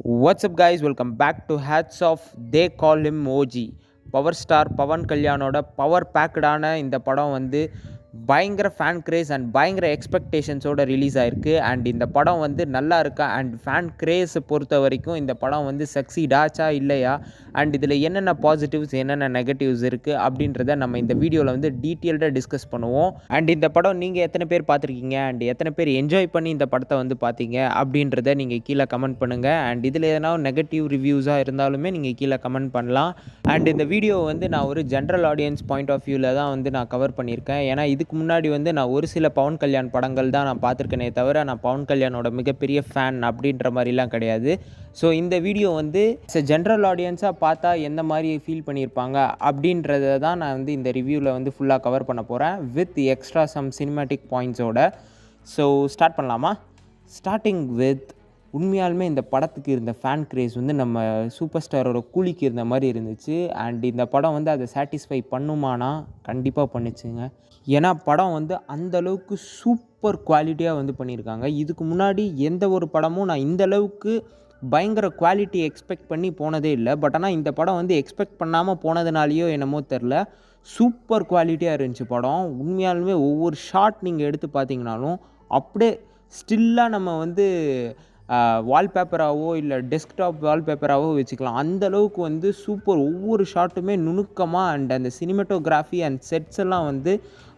What's up guys, welcome back to Hats Off. They call him OG. Power star Pawan கல்யாணோட power பேக்கடான இந்த படம் வந்து பயங்கர ஃபேன் கிரேஸ் அண்ட் பயங்கர எக்ஸ்பெக்டேஷன்ஸோடு ரிலீஸ் ஆகிருக்கு. அண்ட் இந்த படம் வந்து நல்லா இருக்கா அண்ட் ஃபேன் கிரேஸை பொறுத்த வரைக்கும் இந்த படம் வந்து சக்சீட் ஆச்சா இல்லையா, அண்ட் இதில் என்னென்ன பாசிட்டிவ்ஸ் என்னென்ன நெகட்டிவ்ஸ் இருக்குது அப்படின்றத நம்ம இந்த வீடியோவில் வந்து டீட்டெயில்டாக டிஸ்கஸ் பண்ணுவோம். அண்ட் இந்த படம் நீங்கள் எத்தனை பேர் பார்த்துருக்கீங்க அண்ட் எத்தனை பேர் என்ஜாய் பண்ணி இந்த படத்தை வந்து பார்த்தீங்க அப்படின்றத நீங்கள் கீழே கமெண்ட் பண்ணுங்கள். அண்ட் இதில் எதனா நெகட்டிவ் ரிவ்யூஸாக இருந்தாலுமே நீங்கள் கீழே கமெண்ட் பண்ணலாம். அண்ட் இந்த வீடியோ வந்து நான் ஒரு ஜென்ரல் ஆடியன்ஸ் பாயிண்ட் ஆஃப் வியூவில் தான் வந்து நான் கவர் பண்ணியிருக்கேன். ஏன்னா இதுக்கு முன்னாடி வந்து நான் ஒரு சில பவன் கல்யாண் படங்கள் தான் நான் பார்த்துருக்கேனே தவிர நான் பவன் கல்யாணோட மிகப்பெரிய ஃபேன் அப்படின்ற மாதிரிலாம் கிடையாது. ஸோ இந்த வீடியோ வந்து ஜென்ரல் ஆடியன்ஸாக பார்த்தா எந்த மாதிரி ஃபீல் பண்ணியிருப்பாங்க அப்படின்றத தான் நான் வந்து இந்த ரிவ்யூவில் வந்து ஃபுல்லாக கவர் பண்ண போகிறேன் வித் எக்ஸ்ட்ரா சம் சினிமேட்டிக் பாயிண்ட்ஸோட. ஸோ ஸ்டார்ட் பண்ணலாமா? ஸ்டார்டிங் வித் உண்மையாலுமே இந்த படத்துக்கு இருந்த ஃபேன் கிரேஸ் வந்து நம்ம சூப்பர் ஸ்டாரோட கூலிக்கு இருந்த மாதிரி இருந்துச்சு. அண்ட் இந்த படம் வந்து அதை சாட்டிஸ்ஃபை பண்ணுமானா கண்டிப்பாக பண்ணிச்சுங்க. ஏன்னா படம் வந்து அந்தளவுக்கு சூப்பர் குவாலிட்டியாக வந்து பண்ணியிருக்காங்க. இதுக்கு முன்னாடி எந்த ஒரு படமும் நான் இந்தளவுக்கு பயங்கர குவாலிட்டி எக்ஸ்பெக்ட் பண்ணி போனதே இல்லை. பட் ஆனால் இந்த படம் வந்து எக்ஸ்பெக்ட் பண்ணாமல் போனதுனாலையோ என்னமோ தெரில, சூப்பர் குவாலிட்டியாக இருந்துச்சு படம். உண்மையாலுமே ஒவ்வொரு ஷாட் நீங்கள் எடுத்து பார்த்தீங்கனாலும் அப்படியே ஸ்டில்லாக நம்ம வந்து வால்பேப்பராகவோ இல்லை டெஸ்க்டாப் வால்பேப்பராகவோ வச்சுக்கலாம். அந்தளவுக்கு வந்து சூப்பர். ஒவ்வொரு ஷாட்டுமே நுணுக்கமாக அண்ட் அந்த சினிமேட்டோகிராஃபி அண்ட் செட்ஸ் எல்லாம் வந்து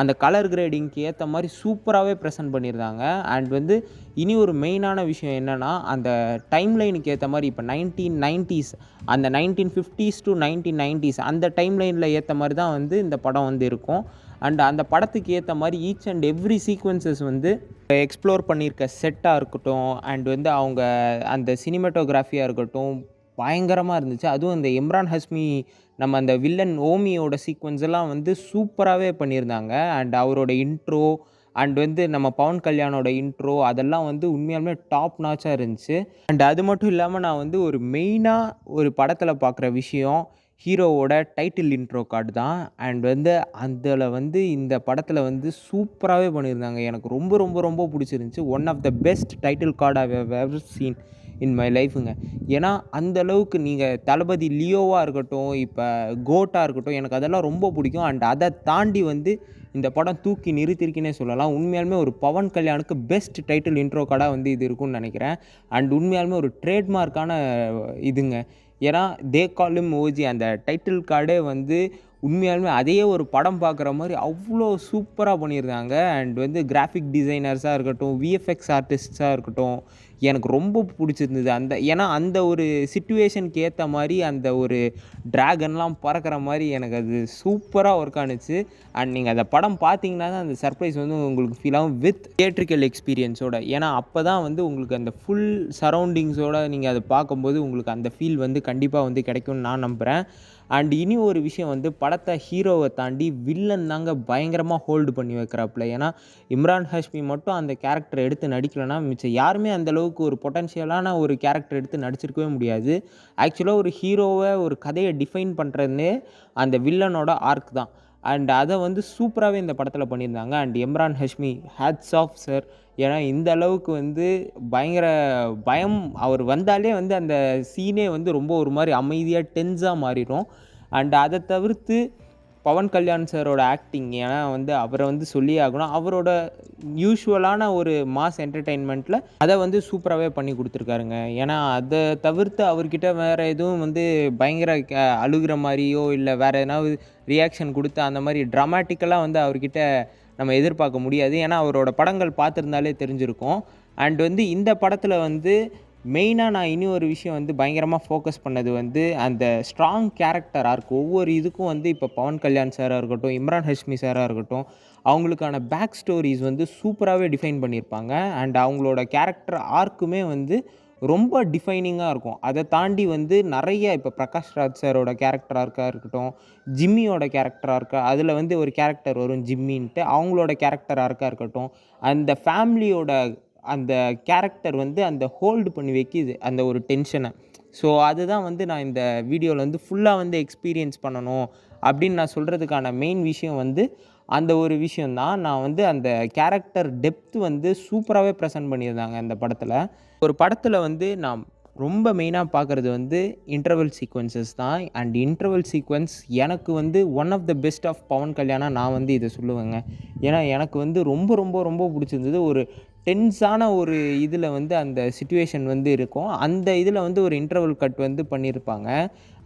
அந்த கலர் கிரேடிங்க்கு ஏற்ற மாதிரி சூப்பராகவே ப்ரெசென்ட் பண்ணியிருந்தாங்க. அண்ட் வந்து இனி ஒரு மெயினான விஷயம் என்னென்னா, அந்த டைம்லைனுக்கு ஏற்ற மாதிரி இப்போ 1990s அந்த 1950s to 1990s அந்த டைம்லைனில் ஏற்ற மாதிரி தான் வந்து இந்த படம் வந்து இருக்கும். அண்ட் அந்த படத்துக்கு ஏற்ற மாதிரி ஈச் அண்ட் எவ்ரி சீக்வன்சஸ் வந்து எக்ஸ்ப்ளோர் பண்ணியிருக்க செட்டாக இருக்கட்டும் அண்ட் வந்து அவங்க அந்த சினிமேட்டோகிராஃபியாக இருக்கட்டும் பயங்கரமாக இருந்துச்சு. அதுவும் அந்த இம்ரான் ஹஷ்மி நம்ம அந்த வில்லன் ஓமியோட சீக்வன்ஸ் எல்லாம் வந்து சூப்பராகவே பண்ணியிருந்தாங்க. அண்ட் அவரோட இன்ட்ரோ அண்ட் வந்து நம்ம பவன் கல்யாணோட இன்ட்ரோ அதெல்லாம் வந்து உண்மையாலுமே டாப் நாச்சாக இருந்துச்சு. அண்ட் அது மட்டும் இல்லாமல் நான் வந்து ஒரு மெயினாக ஒரு படத்தில் பார்க்குற விஷயம் ஹீரோவோட டைட்டில் இன்ட்ரோ கார்டு தான். அண்ட் வந்து அதில் வந்து இந்த படத்தில் வந்து சூப்பராகவே பண்ணியிருந்தாங்க. எனக்கு ரொம்ப ரொம்ப ரொம்ப பிடிச்சிருந்துச்சி. One of the best title card I have ever seen in my லைஃபுங்க. ஏன்னா அந்தளவுக்கு நீங்கள் தளபதி லியோவாக இருக்கட்டும், இப்போ கோட்டாக இருக்கட்டும், எனக்கு அதெல்லாம் ரொம்ப பிடிக்கும். அண்ட் அதை தாண்டி வந்து இந்த படம் தூக்கி நிறுத்திருக்குன்னே சொல்லலாம். உண்மையாலுமே ஒரு பவன் கல்யாணுக்கு பெஸ்ட் டைட்டில் இன்ட்ரோ கார்டாக வந்து இது இருக்குன்னு நினைக்கிறேன். அண்ட் உண்மையாலுமே ஒரு ட்ரேட்மார்க்கான இதுங்க. ஏன்னா தே கால் ஹிம் ஓஜி அந்த டைட்டில் கார்டே வந்து உண்மையாலுமே அதையே ஒரு படம் பார்க்குற மாதிரி அவ்வளோ சூப்பராக பண்ணியிருந்தாங்க. அண்ட் வந்து கிராஃபிக் டிசைனர்ஸாக இருக்கட்டும், விஎஃப்எக்ஸ் ஆர்டிஸ்ட்ஸாக இருக்கட்டும், எனக்கு ரொம்ப பிடிச்சிருந்தது. அந்த ஏன்னா அந்த ஒரு சிச்சுவேஷனுக்கு ஏற்ற மாதிரி அந்த ஒரு ட்ராகன்லாம் பறக்கிற மாதிரி எனக்கு அது சூப்பராக ஒர்க் ஆணுச்சு. அண்ட் நீங்கள் அந்த படம் பார்த்தீங்கன்னா தான் அந்த சர்ப்ரைஸ் வந்து உங்களுக்கு ஃபீல் ஆகும் வித் தியேட்ரிக்கல் எக்ஸ்பீரியன்ஸோட. ஏன்னா அப்போ தான் வந்து உங்களுக்கு அந்த ஃபுல் சரௌண்டிங்ஸோடு நீங்கள் அதை பார்க்கும்போது உங்களுக்கு அந்த ஃபீல் வந்து கண்டிப்பாக வந்து கிடைக்கும்னு நான் நம்புகிறேன். அண்ட் இனி ஒரு விஷயம் வந்து படத்தை ஹீரோவை தாண்டி வில்லன் தாங்க பயங்கரமாக ஹோல்டு பண்ணி வைக்கிறாப்புல. ஏன்னா இம்ரான் ஹஷ்மி மட்டும் அந்த கேரக்டரை எடுத்து நடிக்கலைன்னா மிச்சம் யாருமே அந்தளவுக்கு ஒரு பொட்டன்ஷியலான ஒரு கேரக்டர் எடுத்து நடிச்சிருக்கவே முடியாது. ஆக்சுவலாக ஒரு ஹீரோவை ஒரு கதையை டிஃபைன் பண்ணுறதுனே அந்த வில்லனோட ஆர்க் தான். அண்ட் அதை வந்து சூப்பராகவே இந்த படத்தில் பண்ணியிருந்தாங்க. And Emraan Hashmi hats off sir. ஏன்னா இந்த அளவுக்கு வந்து பயங்கர பயம் அவர் வந்தாலே வந்து அந்த சீனே வந்து ரொம்ப ஒரு மாதிரி அமைதியாக டென்ஸாக மாறிடும். அண்ட் அதை தவிர்த்து பவன் கல்யாண் சாரோட ஆக்டிங், ஏன்னா வந்து அவரை வந்து சொல்லி ஆகணும். அவரோட யூஷுவலான ஒரு மாஸ் என்டர்டெயின்மெண்ட்டில் அதை வந்து சூப்பராகவே பண்ணி கொடுத்துருக்காருங்க. ஏன்னா அதை தவிர்த்து அவர்கிட்ட வேறு எதுவும் வந்து பயங்கர அழுகிற மாதிரியோ இல்லை வேறு எதனாவது ரியாக்ஷன் கொடுத்து அந்த மாதிரி ட்ராமாட்டிக்கலாக வந்து அவர்கிட்ட நம்ம எதிர்பார்க்க முடியாது. ஏன்னா அவரோட படங்கள் பார்த்துருந்தாலே தெரிஞ்சிருக்கும். அண்ட் வந்து இந்த படத்தில் வந்து மெயினாக நான் இனி ஒரு விஷயம் வந்து பயங்கரமாக ஃபோக்கஸ் பண்ணது வந்து அந்த ஸ்ட்ராங் கேரக்டர் ஆர்க். ஒவ்வொரு இதுக்கும் வந்து இப்போ பவன் கல்யாண் சாராக இருக்கட்டும், இம்ரான் ஹஷ்மி சாராக இருக்கட்டும், அவங்களுக்கான பேக் ஸ்டோரிஸ் வந்து சூப்பராகவே டிஃபைன் பண்ணியிருப்பாங்க. அண்ட் அவங்களோட கேரக்டர் ஆர்க்குமே வந்து ரொம்ப டிஃபைனிங்காக இருக்கும். அதை தாண்டி வந்து நிறைய இப்போ பிரகாஷ் ராஜ் சாரோட கேரக்டர் ஆர்க்காக இருக்கட்டும், ஜிம்மியோட கேரக்டர் ஆர்க்காக அதில் வந்து ஒரு கேரக்டர் வரும் ஜிம்மின்ட்டு, அவங்களோட கேரக்டர் ஆர்க்காக இருக்கட்டும், அந்த ஃபேமிலியோட அந்த கேரக்டர் வந்து அந்த ஹோல்டு பண்ணி வைக்கிது அந்த ஒரு டென்ஷனை. ஸோ அதுதான் வந்து நான் இந்த வீடியோவில் வந்து ஃபுல்லாக வந்து எக்ஸ்பீரியன்ஸ் பண்ணணும் அப்படின்னு நான் சொல்கிறதுக்கான மெயின் விஷயம் வந்து அந்த ஒரு விஷயந்தான். நான் வந்து அந்த கேரக்டர் டெப்த் வந்து சூப்பராகவே ப்ரெசென்ட் பண்ணியிருந்தாங்க இந்த படத்தில். ஒரு படத்தில் வந்து நான் ரொம்ப மெயினாக பார்க்குறது வந்து இன்டர்வல் சீக்வன்சஸ் தான். அண்ட் இன்டர்வல் சீக்வன்ஸ் எனக்கு வந்து one of the best of Pawan கல்யாணா நான் வந்து இதை சொல்லுவேங்க. ஏன்னா எனக்கு வந்து ரொம்ப ரொம்ப ரொம்ப பிடிச்சிருந்தது. ஒரு டென்ஸான ஒரு இதில் வந்து அந்த சிச்சுவேஷன் வந்து இருக்கும். அந்த இதில் வந்து ஒரு இன்டர்வல் கட் வந்து பண்ணியிருப்பாங்க.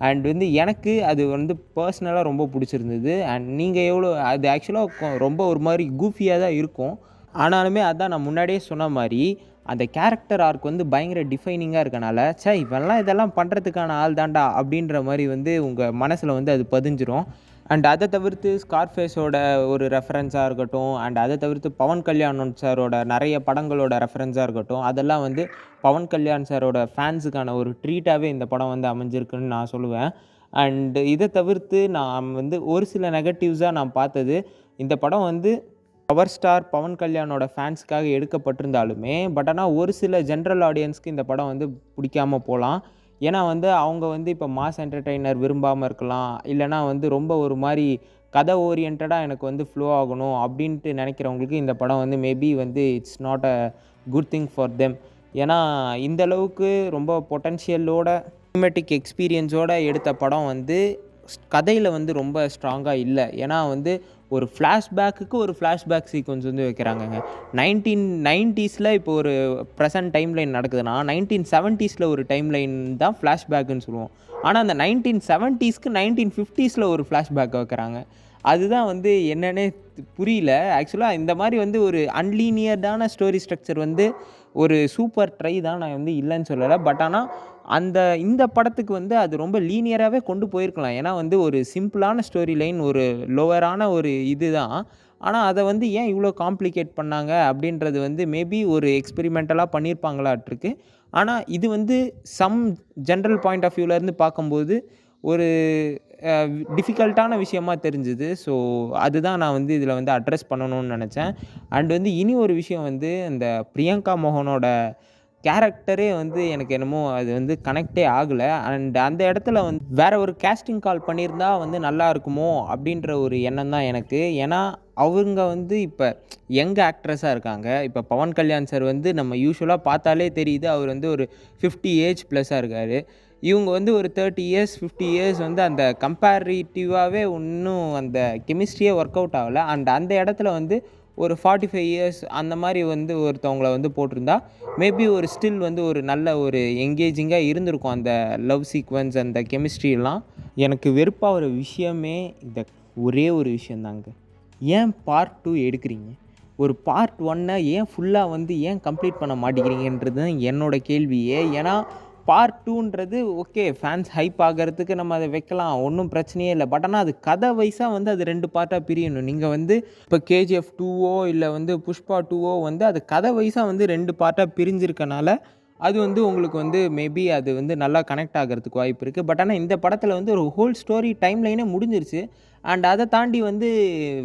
அண்ட் வந்து எனக்கு அது வந்து பர்சனலாக ரொம்ப பிடிச்சிருந்தது. அண்ட் நீங்கள் எவ்வளோ அது ஆக்சுவலாக ரொம்ப ஒரு மாதிரி கூஃபியாக தான் இருக்கும். ஆனாலுமே அதான் நான் முன்னாடியே சொன்ன மாதிரி அந்த கேரக்டர் ஆர்க் வந்து பயங்கர டிஃபைனிங்காக இருக்கனால, ச்சே இவன்லாம் இதெல்லாம் பண்ணுறதுக்கான ஆள் தான்டா அப்படின்ற மாதிரி வந்து உங்கள் மனசில் வந்து அது பதிஞ்சிரும். அண்ட் அதை தவிர்த்து ஸ்கார்ஃபேஸோட ஒரு ரெஃபரன்ஸாக இருக்கட்டும், அண்ட் அதை தவிர்த்து பவன் கல்யாண் சாரோட நிறைய படங்களோட ரெஃபரன்ஸாக இருக்கட்டும், அதெல்லாம் வந்து பவன் கல்யாண் சாரோட ஃபேன்ஸுக்கான ஒரு ட்ரீட்டாகவே இந்த படம் வந்து அமைஞ்சிருக்குன்னு நான் சொல்லுவேன். அண்டு இதை தவிர்த்து நான் வந்து ஒரு சில நெகட்டிவ்ஸாக நான் பார்த்தது, இந்த படம் வந்து பவர் ஸ்டார் பவன் கல்யாணோட ஃபேன்ஸுக்காக எடுக்கப்பட்டிருந்தாலுமே, பட் ஆனால் ஒரு சில ஜென்ரல் ஆடியன்ஸ்க்கு இந்த படம் வந்து பிடிக்காம போகலாம். ஏன்னா வந்து அவங்க வந்து இப்போ மாஸ் என்டர்டெய்னர் விரும்பாமல் இருக்கலாம். இல்லைனா வந்து ரொம்ப ஒரு மாதிரி கதை ஓரியன்டாக எனக்கு வந்து ஃப்ளோ ஆகணும் அப்படின்ட்டு நினைக்கிறவங்களுக்கு இந்த படம் வந்து மேபி வந்து it's not a good thing for them. ஏன்னா இந்த அளவுக்கு ரொம்ப பொட்டன்ஷியலோட சினிமேட்டிக் எக்ஸ்பீரியன்ஸோடு எடுத்த படம் வந்து கதையில் வந்து ரொம்ப ஸ்ட்ராங்காக இல்லை. ஏன்னா வந்து ஒரு ஃப்ளாஷ்பேக்குக்கு ஒரு ஃப்ளாஷ்பேக் சீக்வன்ஸ் வந்து வைக்கிறாங்கங்க. 1990s இப்போ ஒரு ப்ரெசன்ட் டைம்லைன் நடக்குதுன்னா 1970s ஒரு டைம்லைன் தான் ஃப்ளாஷ்பேக்குன்னு சொல்லுவோம். ஆனால் அந்த 1970ஸ்க்கு 1950s ஒரு ஃப்ளாஷ்பேக் வைக்கிறாங்க. அதுதான் வந்து என்னன்னே புரியல. ஆக்சுவலாக இந்த மாதிரி வந்து ஒரு அன்லீனியர்டான ஸ்டோரி ஸ்ட்ரக்சர் வந்து ஒரு சூப்பர் ட்ரை தான், நான் வந்து இல்லைன்னு சொல்லலை. பட் ஆனால் இந்த படத்துக்கு வந்து அது ரொம்ப லீனியராகவே கொண்டு போயிருக்கலாம். ஏன்னா வந்து ஒரு சிம்பிளான ஸ்டோரி லைன், ஒரு லோவரான ஒரு இது தான். ஆனால் அதை வந்து ஏன் இவ்வளோ காம்ப்ளிகேட் பண்ணாங்க அப்படின்றது வந்து மேபி ஒரு எக்ஸ்பெரிமெண்டலாக பண்ணியிருப்பாங்களாட்டிருக்கு. ஆனால் இது வந்து சம் ஜென்ரல் பாயிண்ட் ஆஃப் வியூவிலேருந்து பார்க்கும்போது ஒரு டிஃபிகல்ட்டான விஷயமா தெரிஞ்சுது. ஸோ அதுதான் நான் வந்து இதில் வந்து அட்ரெஸ் பண்ணணும்னு நினச்சேன். அண்ட் வந்து இனி ஒரு விஷயம் வந்து இந்த பிரியங்கா மோகனோட கேரக்டரே வந்து எனக்கு என்னமோ அது வந்து கனெக்டே ஆகலை. அண்ட் அந்த இடத்துல வந்து வேறு ஒரு கேஸ்டிங் கால் பண்ணியிருந்தா வந்து நல்லா இருக்குமோ அப்படின்ற ஒரு எண்ணம் தான் எனக்கு. ஏன்னா அவங்க வந்து இப்போ யங் ஆக்ட்ரஸாக இருக்காங்க. இப்போ பவன் கல்யாண் சார் வந்து நம்ம யூஸ்வலாக பார்த்தாலே தெரியுது அவர் வந்து ஒரு 50 ஏஜ் ப்ளஸ்ஸாக இருக்கார். இவங்க வந்து ஒரு 30 இயர்ஸ் 50 இயர்ஸ் வந்து அந்த கம்பேரிட்டிவாகவே இன்னும் அந்த கெமிஸ்ட்ரியே ஒர்க் அவுட் ஆகலை. அண்ட் அந்த இடத்துல வந்து ஒரு 45 இயர்ஸ் அந்த மாதிரி வந்து ஒருத்தவங்கள வந்து போட்டிருந்தா மேபி ஒரு ஸ்டில் வந்து ஒரு நல்ல ஒரு எங்கேஜிங்காக இருந்திருக்கும் அந்த லவ் சீக்வன்ஸ், அந்த கெமிஸ்ட்ரியெல்லாம். எனக்கு வெறுப்பாக ஒரு விஷயமே இந்த ஒரே ஒரு விஷயந்தாங்க. ஏன் பார்ட் 2 எடுக்கிறீங்க? ஒரு பார்ட் 1 ஏன் ஃபுல்லாக வந்து ஏன் கம்ப்ளீட் பண்ண மாட்டேங்கிறீங்கன்றது தான் என்னோடய கேள்வியே. ஏன்னா பார்ட் 2ன்றது ஓகே, ஃபேன்ஸ் ஹைப் ஆகிறதுக்கு நம்ம அதை வைக்கலாம், ஒன்றும் பிரச்சனையே இல்லை. பட் ஆனால் அது கதை வைஸாக வந்து அது 2 பார்ட்டாக பிரியணும். நீங்கள் வந்து இப்போ KGF 2ஓ இல்லை வந்து புஷ்பா 2ஓ வந்து அது கதை வைஸாக வந்து 2 பார்ட்டாக பிரிஞ்சிருக்கனால அது வந்து உங்களுக்கு வந்து மேபி அது வந்து நல்லா கனெக்ட் ஆகிறதுக்கு வாய்ப்பு இருக்குது. பட் ஆனால் இந்த படத்தில் வந்து ஒரு ஹோல் ஸ்டோரி டைம் லைனே முடிஞ்சிருச்சு. அண்ட் அதை தாண்டி வந்து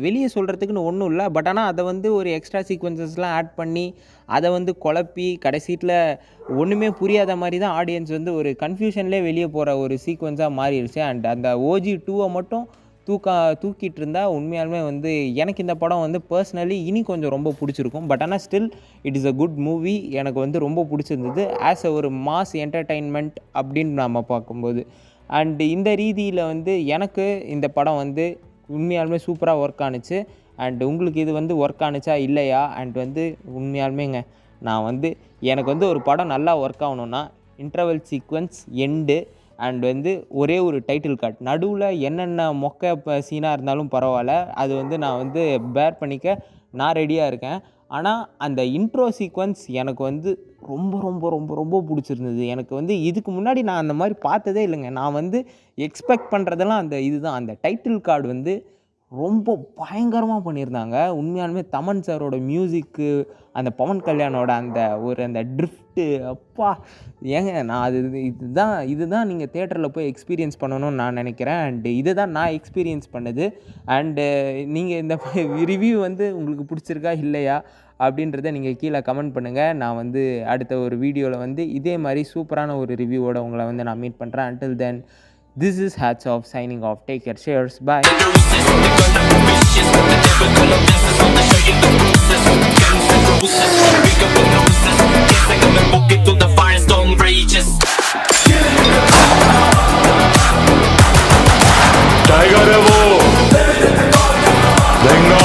வெளியே சொல்கிறதுக்குன்னு ஒன்றும் இல்லை. பட் ஆனால் அதை வந்து ஒரு எக்ஸ்ட்ரா சீக்வன்சஸ்லாம் ஆட் பண்ணி அதை வந்து குழப்பி கடைசீட்டில் ஒன்றுமே புரியாத மாதிரி தான் ஆடியன்ஸ் வந்து ஒரு கன்ஃபியூஷன்லேயே வெளியே போகிற ஒரு சீக்வன்ஸாக மாறிடுச்சு. அண்ட் அந்த OG 2வை மட்டும் தூக்கிட்டு இருந்தால் உண்மையாலுமே வந்து எனக்கு இந்த படம் வந்து பர்சனலி இனி கொஞ்சம் ரொம்ப பிடிச்சிருக்கும். பட் ஆனால் still it is a good movie. எனக்கு வந்து ரொம்ப பிடிச்சிருந்தது ஆஸ் அ ஒரு மாஸ் என்டர்டெயின்மெண்ட் அப்படின்னு நம்ம பார்க்கும்போது. அண்டு இந்த ரீதியில் வந்து எனக்கு இந்த படம் வந்து உண்மையாலுமே சூப்பராக ஒர்க் ஆணுச்சு. அண்ட் உங்களுக்கு இது வந்து ஒர்க் ஆணுச்சா இல்லையா? அண்ட் வந்து உண்மையாலுமேங்க நான் வந்து எனக்கு வந்து ஒரு படம் நல்லா ஒர்க் ஆகணுன்னா இன்டர்வல் சீக்வன்ஸ், எண்டு அண்ட் வந்து ஒரே ஒரு டைட்டில் கார்ட், நடுவில் என்னென்ன மொக்க சீனாக இருந்தாலும் பரவாயில்ல, அது வந்து நான் வந்து பேர் பண்ணிக்க நான் ரெடியாக இருக்கேன். ஆனால் அந்த இன்ட்ரோ சீக்வன்ஸ் எனக்கு வந்து ரொம்ப ரொம்ப ரொம்ப ரொம்ப பிடிச்சிருந்தது. எனக்கு வந்து இதுக்கு முன்னாடி நான் அந்த மாதிரி பார்த்ததே இல்லைங்க. நான் வந்து எக்ஸ்பெக்ட் பண்ணுறதெல்லாம் அந்த இதுதான். அந்த டைட்டில் கார்டு வந்து ரொம்ப பயங்கரமாக பண்ணியிருந்தாங்க. உண்மையாலுமே தமன் சாரோட மியூசிக்கு, அந்த பவன் கல்யாணோட அந்த அந்த ட்ரிஃப்ட்டு, அப்பா ஏங்க நான் இதுதான் நீங்கள் தியேட்டரில் போய் எக்ஸ்பீரியன்ஸ் பண்ணணும்னு நான் நினைக்கிறேன். அண்டு இதை தான் நான் எக்ஸ்பீரியன்ஸ் பண்ணது. அண்டு நீங்கள் இந்த ரிவ்யூ வந்து உங்களுக்கு பிடிச்சிருக்கா இல்லையா அப்படின்றத நீங்கள் கீழே கமெண்ட் பண்ணுங்கள். நான் வந்து அடுத்த ஒரு வீடியோவில் வந்து இதே மாதிரி சூப்பரான ஒரு ரிவ்யூவோட உங்களை வந்து நான் மீட் பண்ணுறேன். Until then, this is Hats Off signing off. Take care. Cheers. Bye. Big up with no resistance. Can't take a book it to the fire, storm rages. Venga